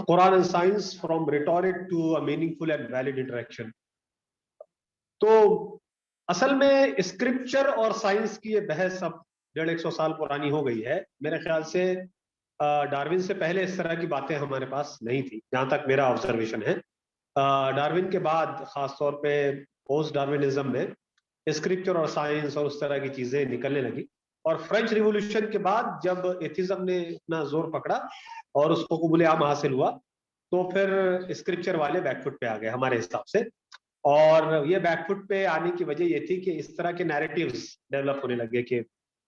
Quran and science from rhetoric to a meaningful and valid interaction. तो असल में scripture और साइंस की ये बहस अब 150 साल पुरानी हो गई है। मेरे ख्याल से डार्विन से पहले इस तरह की बातें हमारे पास नहीं थी, जहां तक मेरा ऑब्जर्वेशन है। डार्विन के बाद खासतौर पे पोस्ट डार्विनिज्म में स्क्रिप्चर और साइंस और उस तरह की चीजें निकलने लगी। और फ्रेंच रिवॉल्यूशन के बाद जब एथिज्म ने इतना जोर पकड़ा और उसको कबूल आम हासिल हुआ, तो फिर स्क्रिप्चर वाले बैकफुट पे आ गए हमारे हिसाब से। और ये बैकफुट पे आने की वजह ये थी कि इस तरह के नैरेटिव्स डेवलप होने लगे कि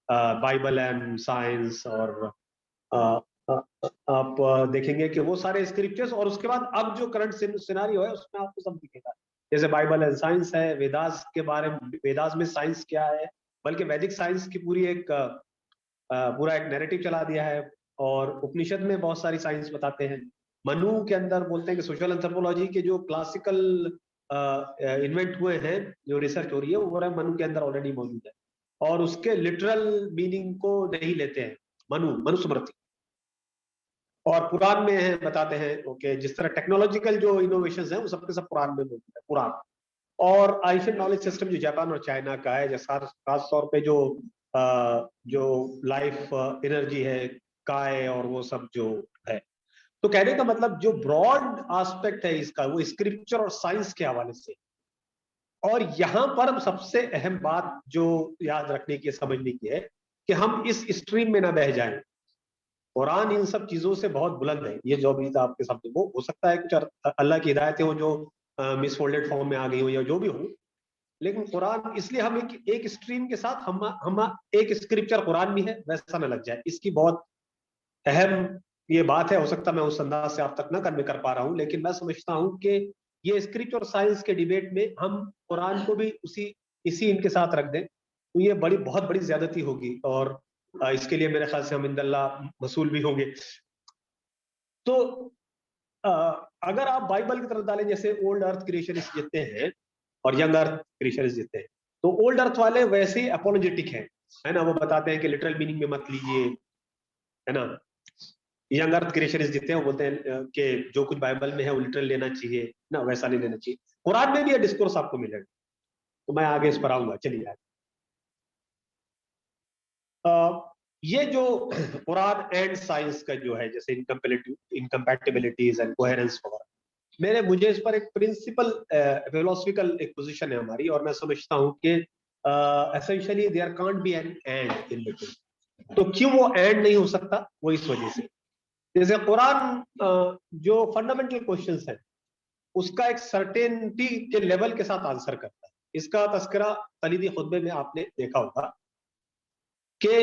बाइबल एंड साइंस, और आप देखेंगे कि वो सारे स्क्रिप्चर्स, और उसके बाद अब जो करंट सिनारियो है उसमें आपको सब दिखेगा। जैसे बाइबल एंड साइंस है, वेदास के बारे में, वेदास में साइंस क्या है, बल्कि वैदिक साइंस की पूरी एक पूरा एक नैरेटिव चला दिया है। और उपनिषद में बहुत सारी साइंस बताते हैं। मनु के अंदर बोलते हैं कि सोशल एंथ्रोपोलॉजी के जो क्लासिकल इन्वेंट हुए हैं, जो रिसर्च हो रही है, वो मनु के अंदर ऑलरेडी मौजूद है। और उसके लिटरल मीनिंग को नहीं लेते हैं, मनुस्मृति और पुराण में है, बताते हैं ओके। जिस तरह टेक्नोलॉजिकल जो इनोवेशंस हैं वो सबके सब पुराण में मौजूद है, पुराण। और एशियन नॉलेज सिस्टम जो जापान और चाइना का है, जैसा खास तौर पे जो लाइफ एनर्जी है, काय और वो सब जो है। तो कहने का मतलब जो ब्रॉड एस्पेक्ट है इसका, वो स्क्रिप्चर और साइंस के हवाले से। और यहां पर सबसे अहम बात जो याद रखने की, समझने की है कि हम इस स्ट्रीम में ना बह जाएं। कुरान इन सब चीजों से बहुत बुलंद है। ये जो भी आपके सामने, वो हो सकता है कुछ अल्लाह की हिदायतें हो जो मिसफोल्डेड फॉर्म में आ गई हो या जो भी हो, लेकिन कुरान, इसलिए हम एक स्ट्रीम के साथ हम एक स्क्रिप्चर कुरान भी है वैसा ना लग जाए। इसकी बहुत अहम ये बात है। हो सकता है मैं उस अंदाज से आप तक ना कन्वे कर पा रहा हूं, लेकिन मैं समझता हूं कि ये स्क्रिप्चर और साइंस के डिबेट में हम कुरान को भी इसी इनके साथ रख दें तो ये बहुत बड़ी ज्यादती होगी। और इसके लिए मेरे ख्याल से हम इंदल्ला मसूल भी होंगे। तो अगर आप बाइबल की तरफ डालें, जैसे ओल्ड अर्थ क्रिएशनिस्ट जितने हैं और यंग अर्थ क्रिएशनिस्ट जितने हैं, तो ओल्ड अर्थ वाले वैसे ही अपोलोजेटिक हैं, है ना। वो बताते हैं कि लिटरल मीनिंग में मत लीजिए, है ना। यंग अर्थ क्रिएशनिस्ट जितने हैं वो बोलते हैं कि जो कुछ बाइबल में है वो लिटरल लेना चाहिए ना, वैसा नहीं लेना चाहिए। कुरान में भी ये डिस्कोर्स आपको मिलेगा। तो मैं आगे इस पर आऊंगा, चलिए आगे। ये जो कुरान एंड साइंस का जो है, जैसे इनकम्पैटिबिलिटीज एंड कोहेरेंस वगैरह, मुझे इस पर एक प्रिंसिपल फिलोसफिकल एक पोजीशन है हमारी, और मैं समझता हूं कि essentially there can't be an end in between. तो क्यों वो एंड नहीं हो सकता? वो इस वजह से, जैसे कुरान जो फंडामेंटल क्वेश्चंस है उसका एक सर्टेनिटी के लेवल के साथ आंसर करता है। इसका तस्करा तलीदी खुतबे में आपने देखा होगा कि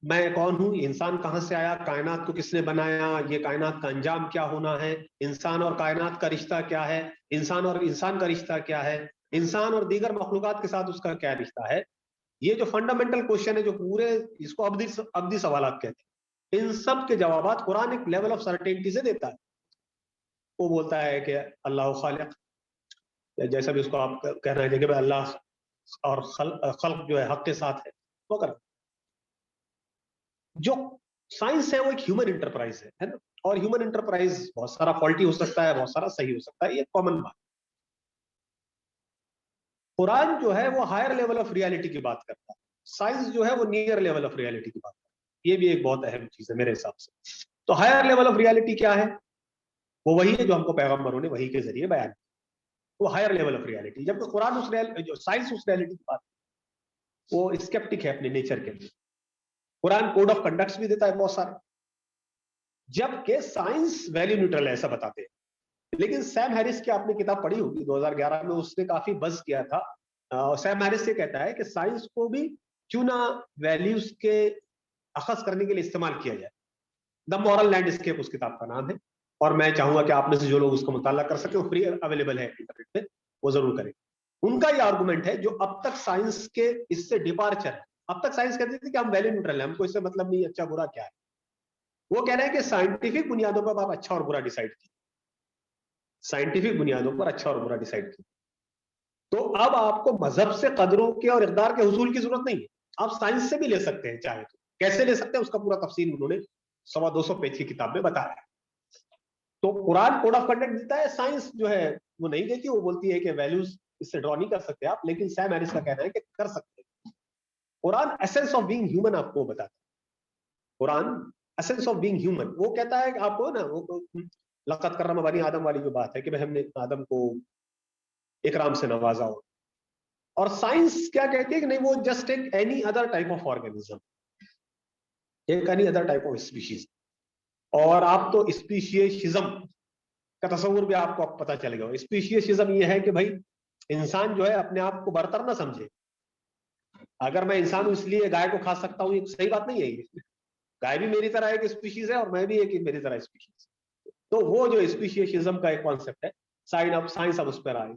मैं कौन हूं, इंसान कहां से आया, कायनात को किसने बनाया, ये कायनात का अंजाम क्या होना है, इंसान और कायनात का रिश्ता क्या है, इंसान और इंसान का रिश्ता क्या है, इंसान और दीगर मखलूकात के साथ उसका क्या रिश्ता है। ये जो फंडामेंटल क्वेश्चन है, जो पूरे, इसको अब्दी सवालात कहते हैं, इन सब के जवाबात कुरान एक लेवल ऑफ सर्टेनिटी से देता है। वो बोलता है कि अल्लाह खालिक, जैसा भी उसको आप कहना है कि भाई अल्लाह और खल्क जो है हक के साथ है, वो कर। जो साइंस है वो एक ह्यूमन इंटरप्राइज है ना। और ह्यूमन इंटरप्राइज बहुत सारा फॉल्टी हो सकता है, बहुत सारा सही हो सकता है, ये कॉमन बात। कुरान जो है वो हायर लेवल ऑफ रियलिटी की बात करता है, साइंस जो है वो नियर लेवल ऑफ रियलिटी की बात करता है। ये भी एक बहुत अहम चीज है मेरे हिसाब से। तो हायर लेवल ऑफ रियलिटी क्या है? वो वही है जो हमको पैगंबरों ने वही के जरिए बयान किया, वो हायर लेवल ऑफ रियलिटी। जबकि कुरान जो साइंस उस रियलिटी की बात, वो स्केप्टिक है अपने नेचर के लिए। कुरान कोड ऑफ कंडक्ट्स भी देता है बहुत सारे, जबकि साइंस वैल्यू न्यूट्रल है ऐसा बताते हैं। लेकिन सैम हैरिस की आपने किताब पढ़ी होगी 2011 में, उसने काफी बज़ किया था। सैम हैरिस ये कहता है कि साइंस को भी क्यों ना वैल्यूज के अखज करने के लिए इस्तेमाल किया जाए। द मॉरल लैंडस्केप उस किताब का नाम है। और मैं चाहूंगा कि आप में से जो लोग उसको मुताला कर सके, वो फ्री अवेलेबल है इंटरनेट पे, वो जरूर करें। उनका ये आर्गुमेंट है, जो अब तक साइंस के इससे डिपार्चर है। अब तक साइंस कहती थी कि हम वैल्यू न्यूट्रल है, हमको इससे मतलब नहीं अच्छा बुरा क्या है। वो कह रहे हैं कि साइंटिफिक बुनियादों पर आप अच्छा और बुरा डिसाइड कीजिए, साइंटिफिक बुनियादों पर अच्छा और बुरा डिसाइड कीजिए। तो अब आपको मजहब से कदरों के और इकदार के हुसूल की जरूरत नहीं है, आप साइंस से भी ले सकते हैं चाहे तो। कैसे ले सकते हैं उसका पूरा तफसील उन्होंने 250 पेज की किताब में बताया है। तो कुरान कोड ऑफ कंडक्ट देता है, साइंस जो है वो नहीं देती, वो बोलती है कि वैल्यूज इससे ड्रॉ नहीं कर सकते आप, लेकिन सैम हैरिस का कहना है कि कर सकते हैं। Quran essence of being human आपको बताता है। Quran essence of being human, वो कहता है कि आपको ना वो लक़द कर्रम बनी आदम वाली जो बात है कि भाई हमने आदम को इकराम से नवाजा हो। और साइंस क्या कहती है कि नहीं, वो जस्ट एक any other type of organism, एक any other type of species. और आप तो स्पीशियसिज्म का तस्वुर भी आपको पता चलेगा। स्पीशियसिज्म ये है कि भाई इंसान जो है अपने आप को बरतर ना समझे। अगर मैं इंसान हूं इसलिए गाय को खा सकता हूं, ये सही बात नहीं है। ये गाय भी मेरी तरह एक स्पीशीज है और मैं भी एक मेरी तरह स्पीशीज। तो वो जो स्पीशियसिज्म का एक कॉन्सेप्ट है, साइंस अब उस पर आए।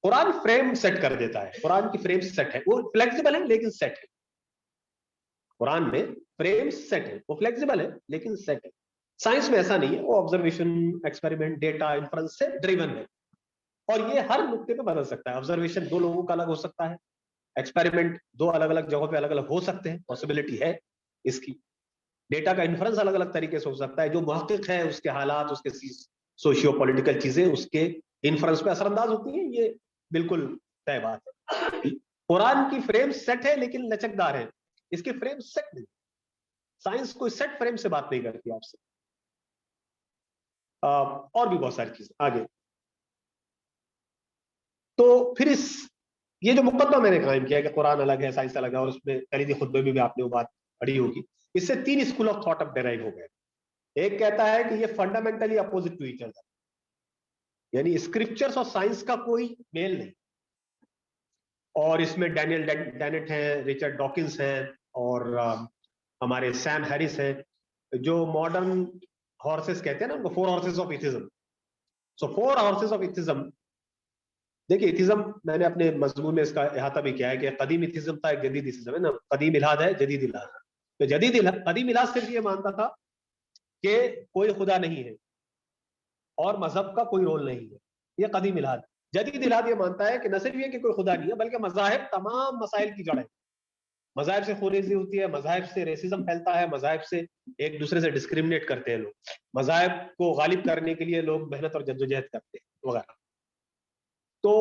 कुरान फ्रेम सेट कर देता है, कुरान की फ्रेम सेट है, वो फ्लेक्सिबल है लेकिन सेट है। कुरान में फ्रेम सेट है, वो फ्लेक्सिबल है लेकिन सेट है। साइंस में ऐसा नहीं है, वो ऑब्जर्वेशन, एक्सपेरिमेंट, डेटा, इंफरेंस से ड्रिवन है। और ये हर नुक्ते पे बदल सकता है। ऑब्जर्वेशन दो लोगों का अलग हो सकता है, एक्सपेरिमेंट दो अलग अलग जगहों पे अलग अलग हो सकते हैं, पॉसिबिलिटी है इसकी। डेटा का इन्फ्रेंस अलग अलग तरीके से हो सकता है। जो मुहक्किक है उसके हालात, उसके सोशियो पॉलिटिकल चीजें उसके इन्फ्रेंस पे असरअंदाज होती हैं, ये बिल्कुल तय बात है। कुरान की फ्रेम सेट है लेकिन लचकदार है, इसकी फ्रेम सेट नहीं। साइंस कोई सेट फ्रेम से बात नहीं करती आपसे। और भी बहुत सारी चीजें आगे। तो फिर ये जो मुकदमा मैंने कायम किया कि कुरान अलग है, साइंस अलग है, और उसमें कलीदी खुतबे में भी आपने वो बात पढ़ी होगी, इससे तीन स्कूल ऑफ थॉट अब डेराइव हो गए। एक कहता है कि ये fundamentally opposite to each other, यानी स्क्रिप्चर्स और साइंस का कोई मेल नहीं। और इसमें डैनियल डेनेट हैं, रिचर्ड डॉकिंस हैं, और हमारे सैम हैरिस हैं, जो मॉडर्न हॉर्सेस कहते हैं ना उनको, four horses of atheism. So four horses of atheism, देखिए एथिज्म मैंने अपने मजमून में इसका अहाता भी किया है कि कदीम एथिज्म था, एक जदीद एथिज्म है ना। कदीम इलाद है, जदीद इलाद। तो कदीम इलाद सिर्फ ये मानता था कि कोई खुदा नहीं है और मजहब का कोई रोल नहीं है, ये कदीम इलाद। जदीद इलाद ये मानता है कि न सिर्फ ये कि कोई खुदा नहीं है, बल्कि मज़ाहिब तमाम मसाइल की जड़ है। मज़ाहिब से खुरेजी होती है, मज़ाहिब से रेसिज्म फैलता है, मज़ाहिब से एक दूसरे से डिस्क्रिमिनेट करते हैं लोग, मज़ाहिब को गालिब करने के लिए लोग मेहनत और जद्दोजहद करते हैं वगैरह। तो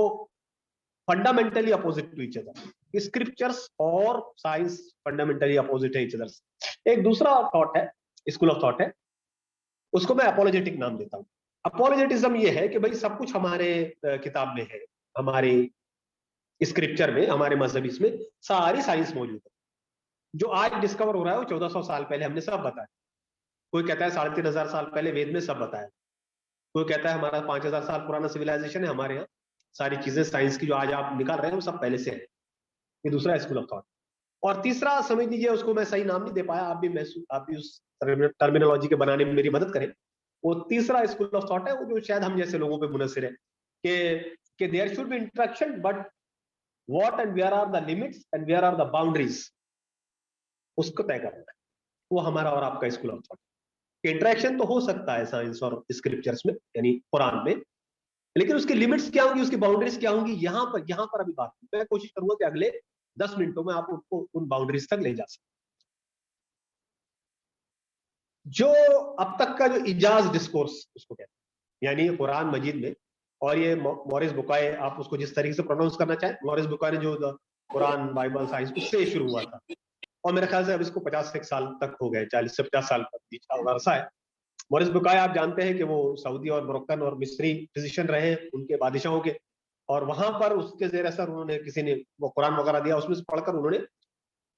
fundamentally opposite to each other, scriptures और साइंस फंडामेंटली अपोजिट है ईच अदर। एक दूसरा थॉट है, स्कूल ऑफ थॉट है, उसको मैं अपोलोजेटिक नाम देता हूं। अपोलोजेटिज्म ये है कि भाई सब कुछ हमारे किताब में है, हमारे स्क्रिप्चर में, हमारे मजहब इसमें सारी साइंस मौजूद है। जो आज डिस्कवर हो रहा है वो 1400 साल पहले हमने सब बताया। कोई कहता है 3500 साल पहले वेद में सब बताया। कोई कहता है हमारा 5000 साल पुराना सिविलाइजेशन है, हमारे यहाँ सारी चीजें साइंस की जो आज आप निकाल रहे हैं वो सब पहले से है। ये दूसरा स्कूल ऑफ थॉट। और तीसरा समझ लीजिए, उसको मैं सही नाम नहीं दे पाया, आप भी उस टर्मिनोलॉजी के बनाने में मेरी मदद करें। वो तीसरा स्कूल ऑफ थॉट है, वो जो शायद हम जैसे लोगों पे मुनसिर है कि there should be interaction, but what and where are the limits and where are the boundaries, उसको तय करना है। वो हमारा और आपका स्कूल ऑफ थॉट। इंटरेक्शन तो हो सकता है साइंस और स्क्रिप्चर्स में, यानी कुरान में, लेकिन उसकी लिमिट्स क्या होंगी, उसकी बाउंड्रीज क्या होंगी, यहां पर अभी बात मैं कोशिश करूंगा कि अगले 10 मिनटों में आप उनको उन बाउंड्रीज तक ले जा सकते। जो अब तक का जो इजाज डिस्कोर्स उसको कहते हैं, यानी कुरान मजीद में, और ये मॉरिस बुकाय, आप उसको जिस तरीके से प्रोनाउंस करना चाहें, मॉरिस बुकाय ने जो कुरान, बाइबल, साइंस उससे शुरू हुआ था, और मेरे ख्याल से अब इसको 50 साल तक हो गए, 40 से 50 साल तक बीच का अरसा है। मॉरिस बुकाय आप जानते हैं कि वो सऊदी और मोरक्कन और मिस्री फिजिशियन रहे उनके बादशाहों के, और वहां पर उसके जेर असर उन्होंने, किसी ने वो कुरान वगैरह दिया, उसमें से पढ़कर उन्होंने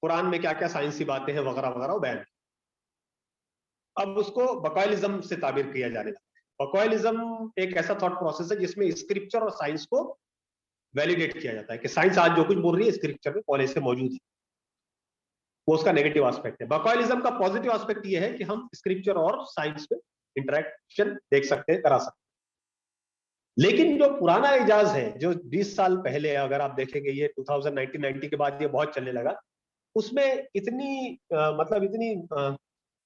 कुरान में क्या क्या साइंसी बातें हैं वगैरह वगैरह बयान। अब उसको बकायलिज्म से ताबीर किया जाने लगा। बकायलिज्म एक ऐसा थॉट प्रोसेस है जिसमें स्क्रिप्चर और साइंस को वैलिडेट किया जाता है कि साइंस आज जो कुछ बोल रही है स्क्रिप्चर में पहले से मौजूद है। वो उसका नेगेटिव एस्पेक्ट है। बकायलिज्म का पॉजिटिव एस्पेक्ट ये है कि हम स्क्रिप्चर और साइंस में इंटरेक्शन देख सकते हैं, करा सकते हैं। लेकिन जो पुराना इजाज है, जो 20 साल पहले, अगर आप देखेंगे, ये 1990 के बाद ये बहुत चलने लगा, उसमें इतनी मतलब इतनी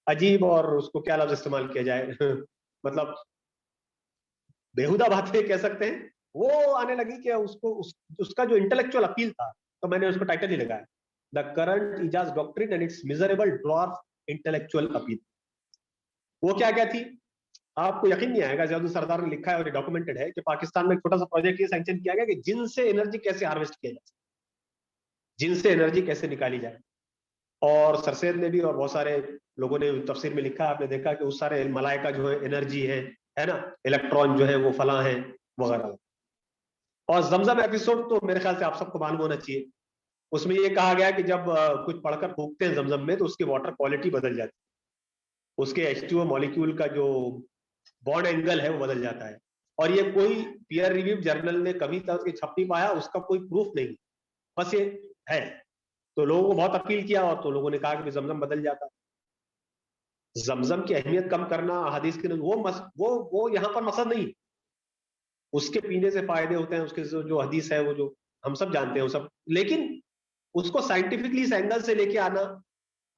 अजीब, और उसको क्या लफ्ज इस्तेमाल किया जाए मतलब बेहुदा बातें कह सकते हैं, वो आने लगी कि उसका जो इंटेलेक्चुअल अपील था, तो मैंने उसको टाइटल ही लगाया, the current ijaz doctrine and its miserable dwarf intellectual appeal. वो क्या क्या थी? आपको यकीन नहीं आएगा, जादू सरदार ने लिखा है और ये डॉक्यूमेंटेड है कि पाकिस्तान में एक छोटा सा प्रोजेक्ट ये सैंक्शन किया गया कि जिनसे एनर्जी कैसे हार्वेस्ट किया जाए, जिनसे एनर्जी कैसे निकाली जाए। और सरसैद ने भी और बहुत सारे लोगों ने तफसीर में लिखा, आपने देखा कि उस सारे मलाइका जो है एनर्जी है ना, इलेक्ट्रॉन जो है वो फला है वगैरह। और जमजम एपिसोड तो मेरे ख्याल से आप सबको मालूम होना चाहिए। उसमें ये कहा गया कि जब कुछ पढ़कर फूकते हैं जमजम में तो उसकी वाटर क्वालिटी बदल जाती है, उसके H2O मॉलिक्यूल का जो बॉन्ड एंगल है वो बदल जाता है। और ये कोई पीयर रिव्यू जर्नल ने कभी तक छप नहीं पाया, उसका कोई प्रूफ नहीं, बस ये है। तो लोगों को बहुत अपील किया और तो लोगों ने कहा कि जमजम बदल जाता है। जमजम की अहमियत कम करना हदीस के वो यहाँ पर मकसद नहीं। उसके पीने से फायदे होते हैं, उसके जो हदीस है वो जो हम सब जानते हैं वो सब, लेकिन उसको साइंटिफिकली इस एंगल से लेके आना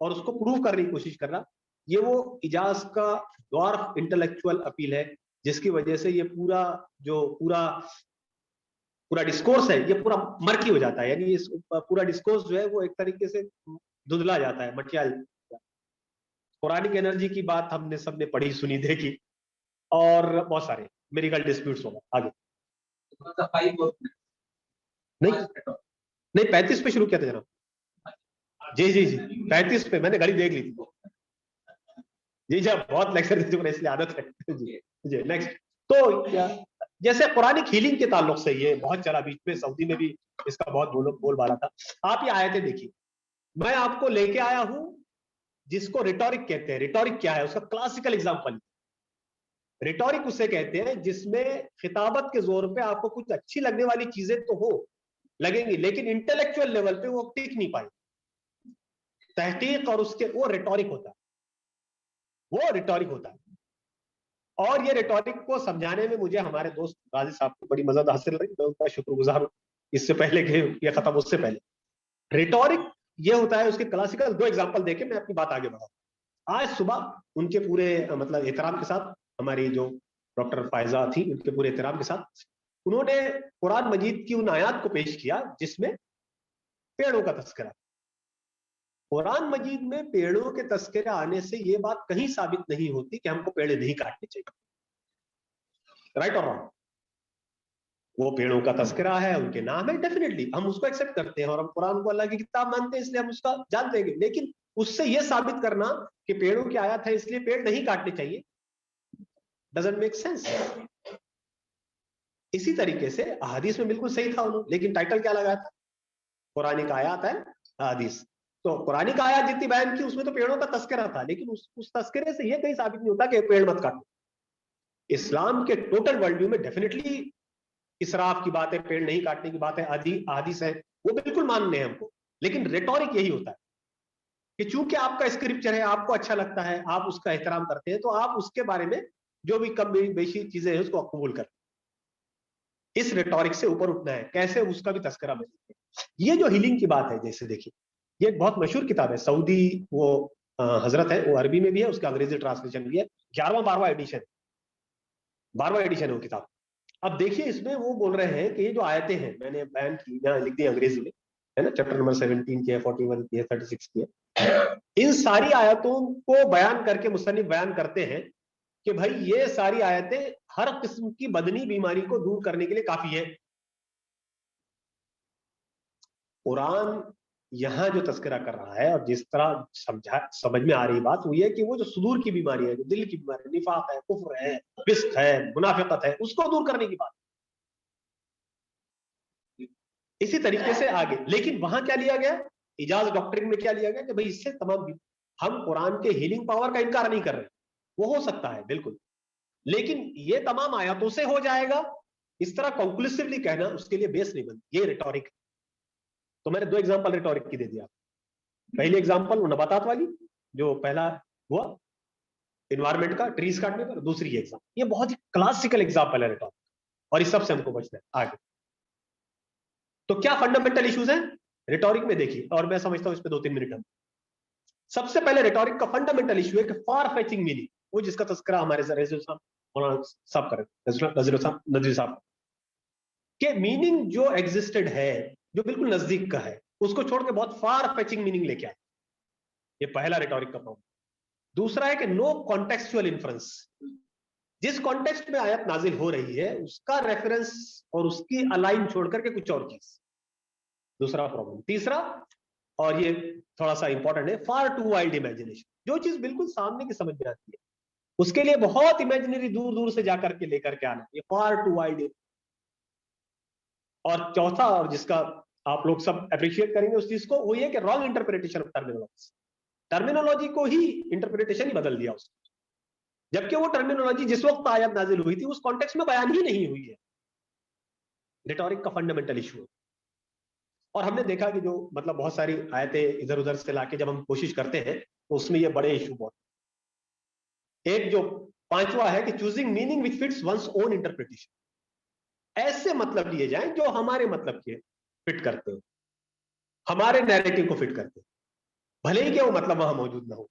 और उसको प्रूव करने की कोशिश करना, ये वो इजाज का द्वार इंटेलेक्चुअल अपील है, जिसकी वजह से ये पूरा डिस्कोर्स है ये पूरा मर्की हो जाता है। यानी इस पूरा डिस्कोर्स जो है वो एक तरीके से धुंधला जाता है, मटियाल। पुरानी एनर्जी की बात हमने सबने पढ़ी सुनी देखी, और बहुत सारे मेरिकल डिस्प्यूट्स होगा आगे। नहीं नहीं 35 पे शुरू किया था जनाब। जी जी जी 35 पे मैंने घड़ी देख ली थी। जी जी बहुत लेक्चर दे चुके इसलिए आदत है। जी जी नेक्स्ट। तो जैसे पुरानी हीलिंग के ताल्लुक से ये बहुत चला, बीच में सऊदी में भी इसका बहुत बोलबाला था। आप ये आयतें देखिए, मैं आपको लेके आया हूं जिसको रिटोरिक कहते हैं। रिटोरिक क्या है, उसका क्लासिकल एग्जांपल। रिटोरिक उसे कहते हैं जिसमें खिताबत के जोर पे आपको कुछ अच्छी लगने वाली चीजें तो हो लगेंगी, लेकिन इंटेलेक्चुअल लेवल पे वो टिक नहीं पाई। तहकीक और उसके वो रिटोरिक होता है, वो रिटोरिक होता है। और ये रिटोरिक को समझाने में मुझे हमारे दोस्त गाजी साहब को बड़ी मदद हासिल रही, मैं उनका शुक्रगुजार हूं। इससे पहले कि ये खत्म, उससे पहले रिटोरिक ये होता है। उसके क्लासिकल 2 एग्जांपल देके मैं अपनी बात आगे बढ़ाऊं। आज सुबह उनके पूरे मतलब एहतराम के साथ, हमारी जो डॉक्टर फायजा थी उनके पूरे एहतराम के साथ, उन्होंने कुरान मजीद की उन आयात को पेश किया जिसमें पेड़ों का तस्करा। कुरान मजीद में पेड़ों के तस्करे आने से यह बात कहीं साबित नहीं होती कि हमको पेड़ नहीं काटने चाहिए, राइट और रॉन्ग। वो पेड़ों का तस्करा है, उनके नाम है, डेफिनेटली हम उसको एक्सेप्ट करते हैं और हम कुरान को अल्लाह की किताब मानते हैं, इसलिए हम उसका जानते हैं। लेकिन उससे यह साबित करना कि पेड़ों की आयत है इसलिए पेड़ नहीं काटने चाहिए, डजंट मेक सेंस। इसी तरीके से हदीस में बिल्कुल सही था उन्होंने, लेकिन टाइटल क्या लगाया था? कुरानिक आयत है हदीस। तो कुरानिक आयत जितनी बयान की उसमें तो पेड़ों का तस्करा था, लेकिन उस तस्करे से यह कहीं साबित नहीं होता कि पेड़ मत काटो। इस्लाम के टोटल वर्ल्ड व्यू में डेफिनेटली इसराफ की बात है, पेड़ नहीं काटने की बात है, हदीस है, वो बिल्कुल मानने हैं हमको। लेकिन रेटोरिक यही होता है कि चूंकि आपका स्क्रिप्चर है, आपको अच्छा लगता है, आप उसका एहतराम करते हैं, तो आप उसके बारे में जो भी कम बेशी चीजें हैं उसको कबूल करते हैं। इस रेटोरिक से ऊपर उठना है, कैसे उसका भी तस्करा बने। ये जो हीलिंग की बात है, जैसे देखिए ये एक बहुत मशहूर किताब है, सऊदी वो हजरत है, वो अरबी में भी है, उसका अंग्रेजी ट्रांसलेशन भी है, 11वां एडिशन, 12वां एडिशन है वो किताब। अब देखिए इसमें वो बोल रहे हैं कि ये जो आयतें हैं, मैंने बयान की यहाँ लिख दी अंग्रेजी में, है ना, चैप्टर नंबर 17 की है, 41 की है, 36 की है। इन सारी आयतों को बयान करके मुसन्निफ बयान करते हैं कि भाई ये सारी आयतें हर किस्म की बदनी बीमारी को दूर करने के लिए काफी है। कुरान यहां जो तस्करा कर रहा है और जिस तरह समझ में आ रही बात वो ये कि वो जो सुदूर की बीमारी है, जो दिल की बीमारी, निफाक है, कुफ्र है, फिस्क है, मुनाफिकत है, उसको दूर करने की बात। इसी तरीके से आगे, लेकिन वहां क्या लिया गया, इजाज डॉक्ट्रिन में क्या लिया गया कि भाई इससे तमाम, हम कुरान के हीलिंग पावर का इनकार नहीं कर रहे, वो हो सकता है बिल्कुल, लेकिन ये तमाम आयतों से हो जाएगा, इस तरह कंक्लूसिवली कहना उसके लिए बेस नहीं बनती, ये रिटोरिक। तो मैंने 2 एग्जांपल रिटोरिक की दे दिया। पहली एग्जांपल वो नबातात वाली जो पहला हुआ इन्वायरमेंट का, ट्रीज काटने पर, दूसरी एग्जांपल, ये बहुत ही क्लासिकल एग्जांपल है रिटोरिक, और इस सब से हमको बचना है आगे। तो क्या फंडामेंटल इश्यूज हैं रिटोरिक में, देखिए, और मैं समझता हूं इस पे 2-3 मिनट हम। सबसे पहले रिटोरिक का फंडामेंटल इशू है कि फार फेचिंग मीनिंग, वो जिसका तस्करा हमारे नजर साहब के मीनिंग जो एग्जिस्टेड है, जो बिल्कुल नजदीक का है, उसको छोड़ के बहुत फार फेचिंग मीनिंग लेके आए। ये पहला रिटोरिक का प्रॉब्लम। दूसरा है कि नो कॉन्टेक्चुअल इन्फ्रेंस, जिस कॉन्टेक्स्ट में आयत नाजिल हो रही है उसका रेफरेंस और उसकी अलाइन छोड़ करके कुछ और चीज, दूसरा प्रॉब्लम। तीसरा, और ये थोड़ा सा इंपॉर्टेंट है, फार टू वाइल्ड इमेजिनेशन। जो चीज बिल्कुल सामने की समझ में आती है उसके लिए बहुत इमेजिनरी दूर दूर से जाकर के लेकर के आना, ये फार टू वाइल्ड। और चौथा, और जिसका आप लोग सब अप्रिशिएट करेंगे उस चीज को, वो ये कि wrong interpretation of terminology. Terminology को ही इंटरप्रिटेशन ही बदल दिया उसने, जबकि वो टर्मिनोलॉजी जिस वक्त आयत नाजिल हुई थी उस कॉन्टेक्स्ट में बयान ही नहीं हुई है। रिटोरिक का फंडामेंटल इशू है। और हमने देखा कि जो मतलब बहुत सारी आयतें इधर उधर से लाके जब हम कोशिश करते हैं तो उसमें ये बड़े इशू बहुत। एक जो पांचवा है कि choosing meaning which fits one's own interpretation. ऐसे मतलब लिए जाएं जो हमारे मतलब के फिट करते हो, हमारे नैरेटिव को फिट करते हो, भले ही कि वो मतलब वहां मौजूद ना हो।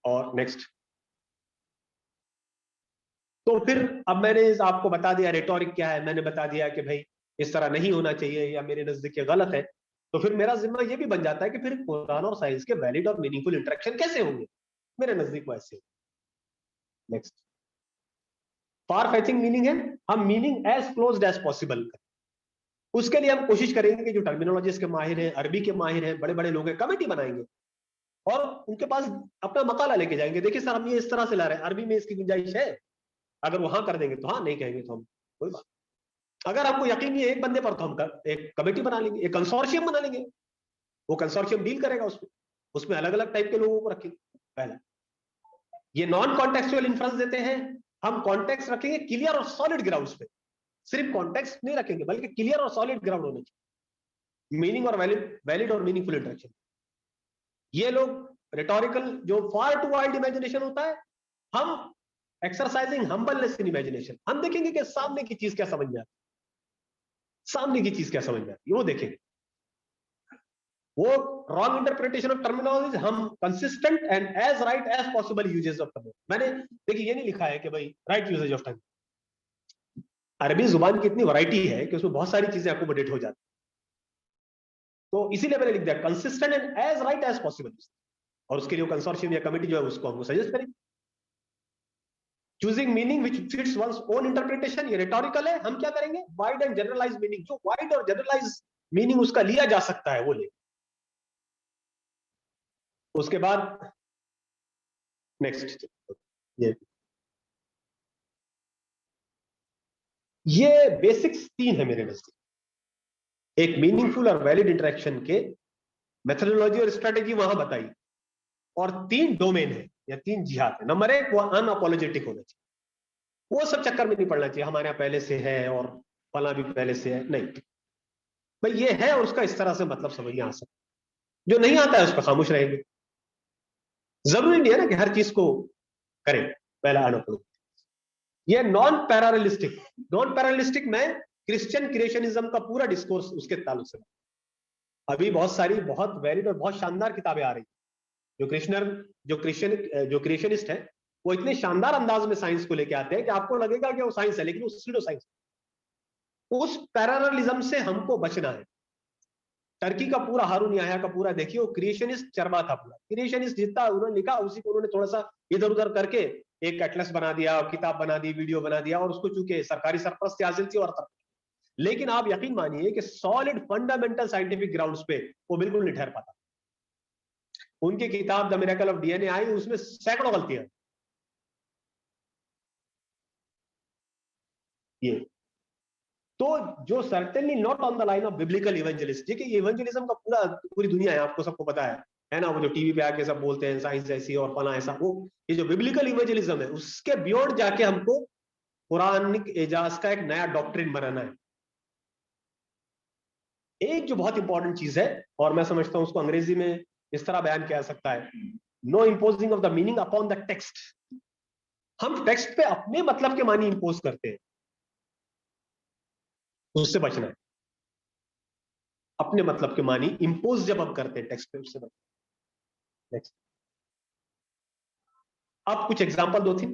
और नेक्स्ट, तो फिर अब मैंने आपको बता दिया रेटोरिक क्या है, मैंने बता दिया कि भाई इस तरह नहीं होना चाहिए या मेरे नजदीक ये गलत है। तो फिर मेरा जिम्मा ये भी बन जाता है कि फिर कुरान और साइंस के वैलिड और मीनिंगफुल इंटरेक्शन कैसे होंगे, मेरे नजदीक वैसे। नेक्स्ट, फार फेचिंग मीनिंग है, हम meaning as closed as possible करें। उसके लिए हम कोशिश करेंगे कि जो टर्मिनोलॉजिस्ट के माहिर हैं, अरबी के माहिर हैं, बड़े बड़े लोग हैं, कमेटी बनाएंगे और उनके पास अपना मकाला लेके जाएंगे, देखिए सर हम ये इस तरह से ला रहे हैं, अरबी में इसकी गुंजाइश है, अगर वहां कर देंगे तो हाँ, नहीं कहेंगे तो हम कोई बात। अगर आपको यकीन नहीं है एक बंदे पर तो हम एक कमेटी बना लेंगे, एक कंसोर्शियम बना लेंगे, वो कंसोर्शियम डील करेगा उसमें अलग अलग टाइप के लोगों को रखेंगे। पहला, ये नॉन कॉन्टेक्चुअल इन्फ्रेंस देते हैं, हम कॉन्टेक्स्ट रखेंगे क्लियर और सॉलिड ग्राउंड्स पे, सिर्फ कॉन्टेक्स्ट नहीं रखेंगे बल्कि क्लियर और सॉलिड ग्राउंड होने चाहिए, मीनिंग और वैलिड और मीनिंगफुल इंटरेक्शन। ये लोग रिटोरिकल जो फार टू वाइल्ड इमेजिनेशन होता है, हम एक्सरसाइजिंग हम्बलनेस इन इमेजिनेशन, हम देखेंगे कि सामने की चीज क्या समझ में आती है, सामने की चीज क्या समझ में आती है वो देखेंगे। वो रॉन्ग इंटरप्रिटेशन ऑफ टर्मिनोलॉजी, हम consistent and as right as possible uses of term. मैंने देखिए ये नहीं लिखा है कि भाई राइट यूजेज ऑफ टर्म। अरबी जुबान की इतनी वैरायटी है कि उसमें बहुत सारी चीजें अकोमोडेट हो जाती, तो इसीलिए मैंने लिख दिया consistent and as right as possible. और उसके लिए कंसोर्शियम या कमेटी जो है उसको हमको सजेस्ट करें। Choosing meaning which fits one's own interpretation, ये रिटोरिकल है, हम क्या करेंगे वाइड एंड जनरलाइज मीनिंग, जो वाइड और जनरलाइज मीनिंग उसका लिया जा सकता है वो ले। उसके बाद नेक्स्ट, ये बेसिक्स तीन है मेरे नजदीक। एक मीनिंगफुल और वैलिड इंटरेक्शन के मेथोडोलॉजी और स्ट्रेटेजी वहां बताई, और तीन डोमेन है या तीन जिहाद है। नंबर एक, वो अनअपोलोजेटिक होना चाहिए, वो सब चक्कर में नहीं पड़ना चाहिए हमारे यहाँ पहले से है और फला भी पहले से है, नहीं भाई ये है और उसका इस तरह से मतलब समझ में आ सकता, जो नहीं आता है उस पर खामोश रहेंगे। जरूरी नहीं है ना कि हर चीज को करें। पहला अनअपोलोजेटिक, ये नॉन पैरालिस्टिक में क्रिश्चियन क्रिएशनिज्म का पूरा डिस्कोर्स उसके ताल्लुक से। अभी बहुत सारी बहुत वैलिड और बहुत शानदार किताबें आ रही, जो क्रिएशनिस्ट है वो इतने शानदार अंदाज में साइंस को लेके आते हैं कि आपको लगेगा कि वो साइंस है लेकिन वो सीडो साइंस। उस पैरालिज्म से हमको बचना है। टर्की का पूरा हारून याह्या का पूरा देखिए, वो क्रिएशनिस्ट चरबा था पूरा। क्रिएशनिस्ट जितना उन्होंने लिखा उसी को उन्होंने थोड़ा सा इधर उधर करके एक एटलस बना दिया, किताब बना दी, वीडियो बना दिया, और उसको चूंकि सरकारी सरपरस्ती हासिल थी और लेकिन आप यकीन मानिए कि सॉलिड फंडामेंटल साइंटिफिक ग्राउंड्स पे वो बिल्कुल नहीं ठहर पाता। उनकी किताब द मिरेकल ऑफ डीएनए आई, उसमें सैकड़ों गलतियां। ये तो जो certainly not on the line of biblical evangelist, देखिए इवेंजलिज्म का पूरी दुनिया है, आपको सबको पता है ना, वो जो टीवी पे आके सब बोलते हैं साइंस ऐसी और फला ऐसा, वो ये जो बिब्लिकल इवेंजलिज्म है उसके बियॉन्ड जाके हमको कुरानिक एजाज का एक नया डॉक्ट्रिन बनाना है। एक जो बहुत इंपॉर्टेंट चीज है, और मैं समझता हूं उसको अंग्रेजी में इस तरह बयान किया जा सकता है, no imposing of the meaning upon the text. हम टेक्स्ट पे अपने मतलब के मानी इंपोज करते हैं, उससे बचना है। अपने मतलब के मानी इंपोज जब हम करते हैं टेक्स्ट पे, उससे बचना। नेक्स्ट, अब कुछ एग्जांपल दो थी,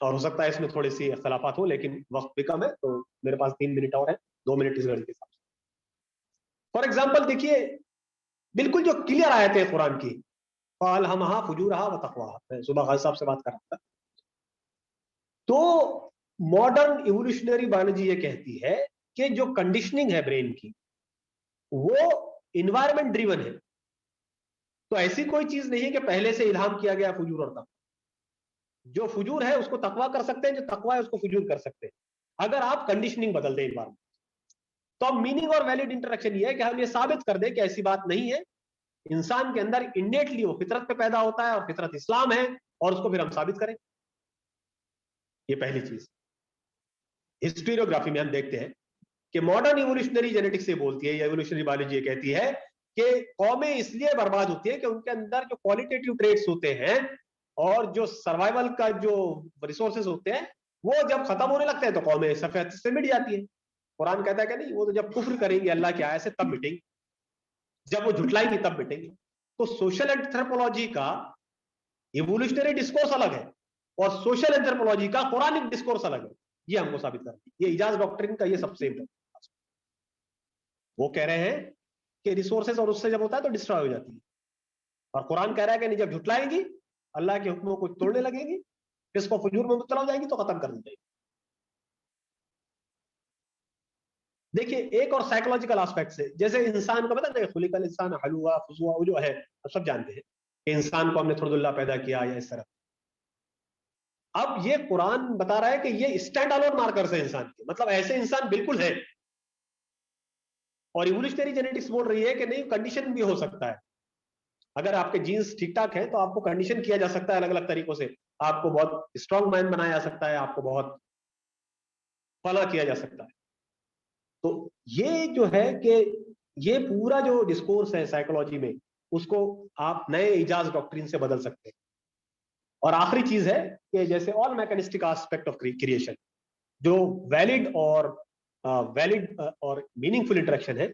और हो सकता है इसमें थोड़ी सी इख्तलाफात हो लेकिन वक्त भी कम है, तो मेरे पास 3 मिनट और है, 2 मिनट इस घड़ी के हिसाब से। फॉर एग्जाम्पल देखिए, बिल्कुल जो क्लियर आयत है कुरान की, फालहमहा फुजूरहा व तक़वाहा। मैं सुबह खान साहब से बात कर रहा था, तो मॉडर्न इवोल्यूशनरी बायोलॉजी ये कहती है कि जो कंडीशनिंग है ब्रेन की वो इन्वायरमेंट ड्रिवन है। तो ऐसी कोई चीज नहीं है कि पहले से इल्हाम किया गया फुजूर और तकवा। जो फुजूर है उसको तकवा कर सकते हैं, जो तकवा है उसको फुजूर कर सकते हैं अगर आप कंडीशनिंग बदल दें इन्वायरमेंट। तो अब मीनिंग और वैलिड इंटरेक्शन ये है कि हम ये साबित कर दें कि ऐसी बात नहीं है, इंसान के अंदर इन्नेटली वो फितरत पे पैदा होता है और फितरत इस्लाम है, और उसको फिर हम साबित करें। ये पहली चीज। हिस्टोरियोग्राफी में हम देखते हैं कि मॉडर्न इवोल्यूशनरी जेनेटिक्स से बोलती है, इवोल्यूशनरी बायोलॉजी ये कहती है कि कौमें इसलिए बर्बाद होती है कि उनके अंदर जो क्वालिटेटिव ट्रेट्स होते हैं और जो सर्वाइवल का जो रिसोर्सेज होते हैं वो जब खत्म होने लगते हैं तो कौमें सफेद से मिट जाती है। कुरान कहता है कि नहीं, वो तो जब कुफ्र करेंगे अल्लाह की आयत से तब मिटेंगे, जब वो झुटलाएंगे तब मिटेंगे। तो सोशल एंथ्रोपोलॉजी का इवोल्यूशनरी डिस्कोर्स अलग है और सोशल एंथ्रोपोलॉजी का कुरानिक डिस्कोर्स अलग है। ये हमको साबित करना है। ये इजाज डॉक्ट्रिन का ये सबसे इंपॉर्टेंट। वो कह रहे हैं कि रिसोर्सेज और उससे जब होता है तो डिस्ट्रॉय हो जाती है, और कुरान कह रहा है कि नहीं, जब झुटलाएंगी अल्लाह के हुक्मों को तोड़ने लगेगी, किसको फजूर में मुब्तला हो जाएंगी तो खत्म कर दी जाएगी। देखिए एक और साइकोलॉजिकल एस्पेक्ट से, जैसे इंसान को पता नहीं खुलिकल इंसान हलुआ फुजुआ वो जो है सब जानते हैं कि इंसान को हमने थोड़ा पैदा किया या इस तरह। अब ये कुरान बता रहा है कि ये स्टैंड अलोन मार्कर्स है इंसान के, मतलब ऐसे इंसान बिल्कुल है। और इवोल्यूशनरी जेनेटिक्स बोल रही है कि नहीं, कंडीशन भी हो सकता है। अगर आपके जीन्स ठीक ठाक है तो आपको कंडीशन किया जा सकता है अलग अलग तरीकों से, आपको बहुत स्ट्रांग माइंड बनाया जा सकता है, आपको बहुत फला किया जा सकता है। तो ये जो है कि ये पूरा जो डिस्कोर्स है साइकोलॉजी में उसको आप नए इजाज डॉक्ट्रिन से बदल सकते हैं। और आखिरी चीज है कि जैसे all mechanistic aspect of creation, जो वैलिड और मीनिंगफुल इंटरेक्शन है,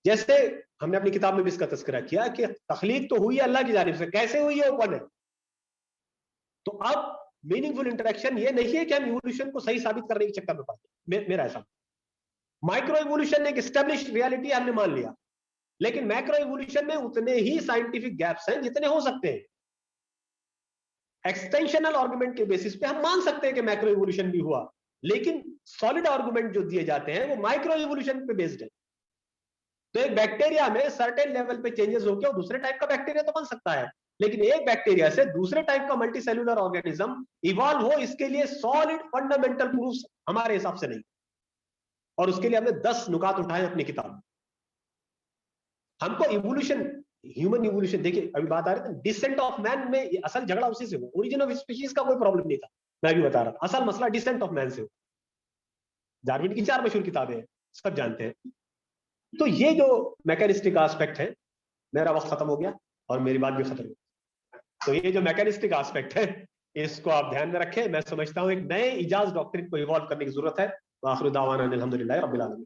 जैसे हमने अपनी किताब में भी इसका तस्करा किया कि तखलीक तो हुई है अल्लाह की जानिब से, कैसे हुई है ओपन है। तो अब मीनिंगफुल इंटरेक्शन ये नहीं है कि हम इवोल्यूशन को सही साबित करने के चक्कर में पड़ते। मेरा ऐसा माइक्रो इवोल्यूशन एक एस्टेब्लिश्ड रियलिटी हमने मान लिया, लेकिन मैक्रो इवोल्यूशन में उतने ही साइंटिफिक गैप्स हैं जितने हो सकते हैं। एक्सटेंशनल आर्गुमेंट के बेसिस पे हम मान सकते हैं कि मैक्रो इवोल्यूशन भी हुआ, लेकिन सॉलिड आर्गुमेंट जो दिए जाते हैं वो माइक्रो इवोल्यूशन पे बेस्ड है। तो एक बैक्टीरिया में सर्टेन लेवल पे चेंजेस होकर और दूसरे टाइप का बैक्टीरिया तो बन सकता है, लेकिन एक बैक्टीरिया से दूसरे टाइप का मल्टीसेल्युलर ऑर्गेनिज्म इवॉल्व हो, इसके लिए सॉलिड फंडामेंटल प्रूफ हमारे हिसाब से नहीं। और उसके लिए हमने 10 नुकात उठाए अपनी किताब में। हमको इवोल्यूशन, ह्यूमन इवोल्यूशन, देखिए अभी बात आ रही थी डिसेंट ऑफ मैन में, असल झगड़ा उसी से हुआ। ओरिजिन ऑफ स्पीशीज का कोई प्रॉब्लम नहीं था, मैं भी बता रहा था, असल मसला डिसेंट ऑफ मैन से हुआ। डार्विन की 4 मशहूर किताबें हैं, सब जानते हैं। तो ये जो मैकेनिस्टिक एस्पेक्ट है, मेरा वक्त खत्म हो गया और मेरी बात भी खत्म हो गई। तो ये जो मैकेनिस्टिक एस्पेक्ट है इसको आप ध्यान में रखें। मैं समझता हूं एक नए इजाज डॉक्ट्रिन को इवॉल्व करने की जरूरत है। आखिर दावाना अल्हम्दुलिल्लाह रब्बिल आलमीन।